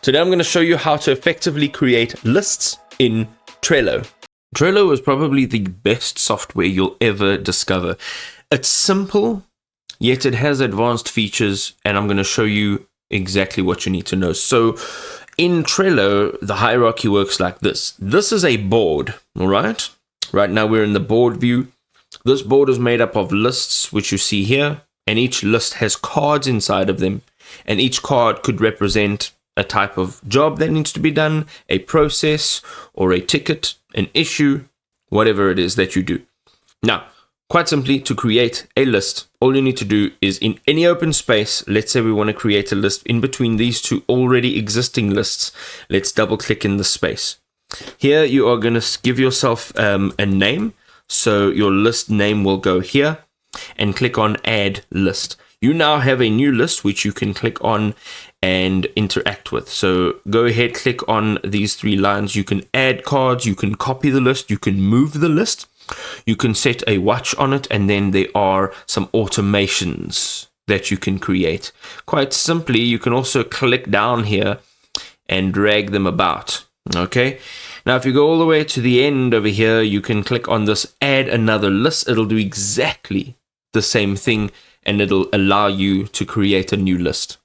Today I'm going to show you how to effectively create lists in Trello. Trello is probably the best software you'll ever discover. It's simple, yet it has advanced features, and I'm going to show you exactly what you need to know. So in Trello, the hierarchy works like this. This is a board, all right? Right now we're in the board view. This board is made up of lists, which you see here, and each list has cards inside of them, and each card could represent a type of job that needs to be done, a process, or a ticket, an issue, whatever it is that you do. Now, quite simply, to create a list, all you need to do is in any open space, let's say we want to create a list in between these two already existing lists. Let's double click in the space. Here you are going to give yourself a name. So your list name will go here and click on add list. You now have a new list which you can click on and interact with. So go ahead, click on these three lines. You can add cards, you can copy the list, you can move the list, you can set a watch on it, and then there are some automations that you can create. Quite simply, you can also click down here and drag them about. Okay. Now, if you go all the way to the end over here, you can click on this add another list. It'll do exactly the same thing, and it'll allow you to create a new list.